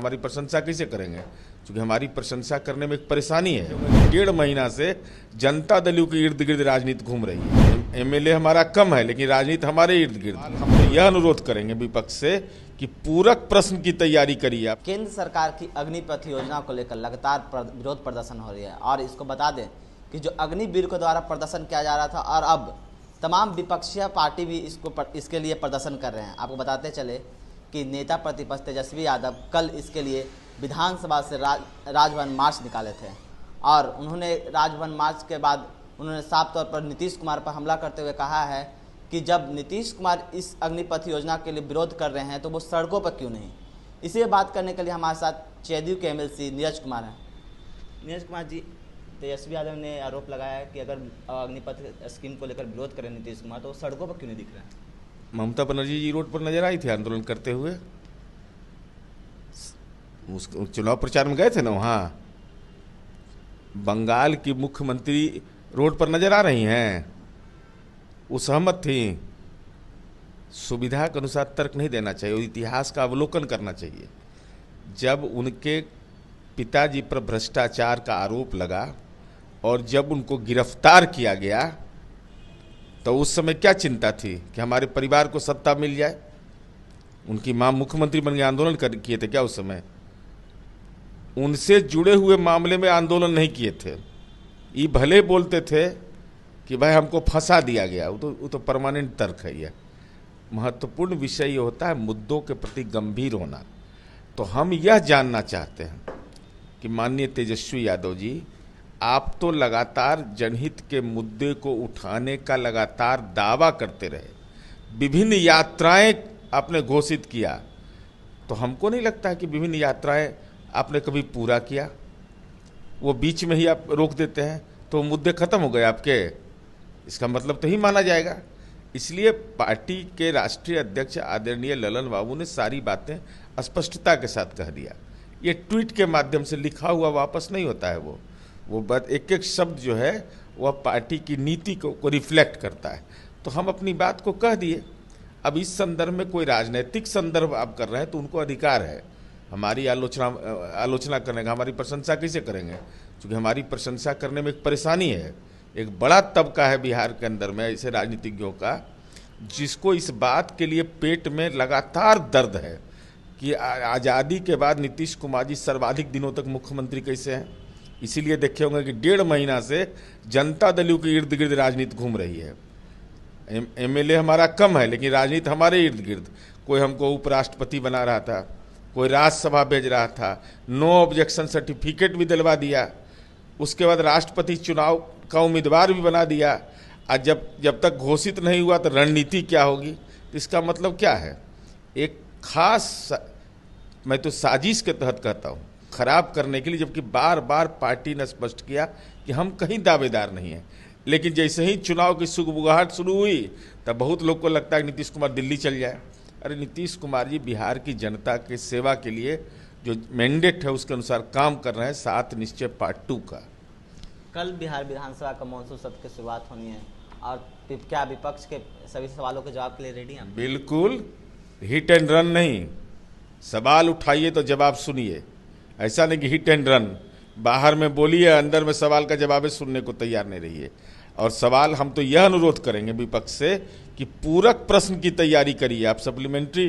हमारी प्रशंसा कैसे करेंगे? क्योंकि हमारी प्रशंसा करने में एक परेशानी है। 1.5 महीना से जनता दल के इर्द गिर्द राजनीति घूम रही है। एमएलए हमारा कम है, लेकिन राजनीति हमारे इर्द गिर्द। हम तो यह अनुरोध करेंगे विपक्ष से कि पूरक प्रश्न की तैयारी करिए आप। केंद्र सरकार की अग्निपथ योजना को लेकर लगातार विरोध प्रदर्शन हो रही है और इसको बता दें कि जो अग्निवीर के द्वारा प्रदर्शन किया जा रहा था और अब तमाम विपक्षीय पार्टी भी इसके लिए प्रदर्शन कर रहे हैं। आपको बताते चले कि नेता प्रतिपक्ष तेजस्वी यादव कल इसके लिए विधानसभा से राजभवन मार्च निकाले थे और उन्होंने राजभवन मार्च के बाद उन्होंने साफ तौर पर नीतीश कुमार पर हमला करते हुए कहा है कि जब नीतीश कुमार इस अग्निपथ योजना के लिए विरोध कर रहे हैं तो वो सड़कों पर क्यों नहीं। इसी बात करने के लिए हमारे साथ जदयू के एमएलसी नीरज कुमार हैं। नीरज कुमार जी, तेजस्वी यादव ने आरोप लगाया है कि अगर अग्निपथ स्कीम को लेकर विरोध करें नीतीश कुमार तो वो सड़कों पर क्यों नहीं दिख रहे हैं। ममता बनर्जी जी रोड पर नजर आई थी आंदोलन करते हुए, उस चुनाव प्रचार में गए थे ना। वहाँ बंगाल की मुख्यमंत्री रोड पर नजर आ रही हैं, वो सहमत थी। सुविधा के अनुसार तर्क नहीं देना चाहिए और इतिहास का अवलोकन करना चाहिए। जब उनके पिताजी पर भ्रष्टाचार का आरोप लगा और जब उनको गिरफ्तार किया गया तो उस समय क्या चिंता थी कि हमारे परिवार को सत्ता मिल जाए। उनकी मां मुख्यमंत्री बन के आंदोलन किए थे क्या उस समय? उनसे जुड़े हुए मामले में आंदोलन नहीं किए थे। ये भले बोलते थे कि भाई हमको फंसा दिया गया, वो तो परमानेंट तर्क है। यह महत्वपूर्ण विषय ये होता है मुद्दों के प्रति गंभीर होना। तो हम यह जानना चाहते हैं कि माननीय तेजस्वी यादव जी, आप तो लगातार जनहित के मुद्दे को उठाने का लगातार दावा करते रहे, विभिन्न यात्राएं आपने घोषित किया, तो हमको नहीं लगता है कि विभिन्न यात्राएं आपने कभी पूरा किया। वो बीच में ही आप रोक देते हैं तो मुद्दे खत्म हो गए आपके, इसका मतलब तो ही माना जाएगा। इसलिए पार्टी के राष्ट्रीय अध्यक्ष आदरणीय ललन बाबू ने सारी बातें स्पष्टता के साथ कह दिया। ये ट्वीट के माध्यम से लिखा हुआ वापस नहीं होता है। वो बात एक एक शब्द जो है वह पार्टी की नीति को रिफ्लेक्ट करता है। तो हम अपनी बात को कह दिए। अब इस संदर्भ में कोई राजनीतिक संदर्भ आप कर रहे हैं तो उनको अधिकार है हमारी आलोचना करने का। हमारी प्रशंसा कैसे करेंगे? क्योंकि हमारी प्रशंसा करने में एक परेशानी है। एक बड़ा तबका है बिहार के अंदर में ऐसे राजनीतिज्ञों का जिसको इस बात के लिए पेट में लगातार दर्द है कि आज़ादी के बाद नीतीश कुमार जी सर्वाधिक दिनों तक मुख्यमंत्री कैसे हैं। इसीलिए देखे होंगे कि 1.5 महीना से जनता दल के इर्द गिर्द राजनीति घूम रही है। एमएलए हमारा कम है, लेकिन राजनीति हमारे इर्द गिर्द। कोई हमको उपराष्ट्रपति बना रहा था, कोई राज्यसभा भेज रहा था, नो ऑब्जेक्शन सर्टिफिकेट भी दिलवा दिया, उसके बाद राष्ट्रपति चुनाव का उम्मीदवार भी बना दिया। और जब तक घोषित नहीं हुआ तो रणनीति क्या होगी? तो इसका मतलब क्या है? एक खास, मैं तो साजिश के तहत कहता हूँ, खराब करने के लिए, जबकि बार बार पार्टी ने स्पष्ट किया कि हम कहीं दावेदार नहीं हैं। लेकिन जैसे ही चुनाव की सुगबुगाहट शुरू हुई तब बहुत लोग को लगता है कि नीतीश कुमार दिल्ली चल जाए। अरे नीतीश कुमार जी बिहार की जनता के सेवा के लिए जो मैंडेट है उसके अनुसार काम कर रहे हैं। 7 निश्चय पार्ट 2 का कल बिहार विधानसभा का मॉनसून सत्र की शुरुआत होनी है और क्या विपक्ष के सभी सवालों के जवाब के लिए रेडी हैं? बिल्कुल, हिट एंड रन नहीं, सवाल उठाइए तो जवाब सुनिए। ऐसा नहीं कि हिट एंड रन, बाहर में बोलिए अंदर में सवाल का जवाब सुनने को तैयार नहीं रहिए। और सवाल हम तो यह अनुरोध करेंगे विपक्ष से कि पूरक प्रश्न की तैयारी करिए। आप सप्लीमेंट्री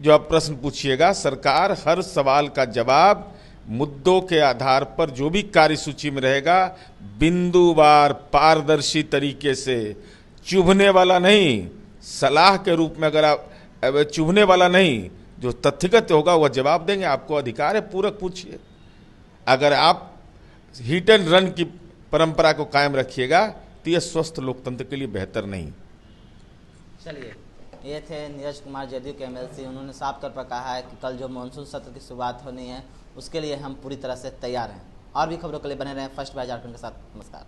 जो आप प्रश्न पूछिएगा, सरकार हर सवाल का जवाब मुद्दों के आधार पर जो भी कार्यसूची में रहेगा बिंदुवार पारदर्शी तरीके से, चुभने वाला नहीं, सलाह के रूप में अगर आप चुभने वाला नहीं, जो तथ्यगत होगा वह जवाब देंगे। आपको अधिकार है, पूरक पूछिए। अगर आप हिट एंड रन की परंपरा को कायम रखिएगा तो यह स्वस्थ लोकतंत्र के लिए बेहतर नहीं। चलिए, ये थे नीरज कुमार जदयू के एमएलसी। उन्होंने साफ तौर पर कहा है कि कल जो मानसून सत्र की शुरुआत होनी है उसके लिए हम पूरी तरह से तैयार हैं। और भी खबरों के लिए बने रहें फर्स्ट बाय झारखंड के साथ। नमस्कार।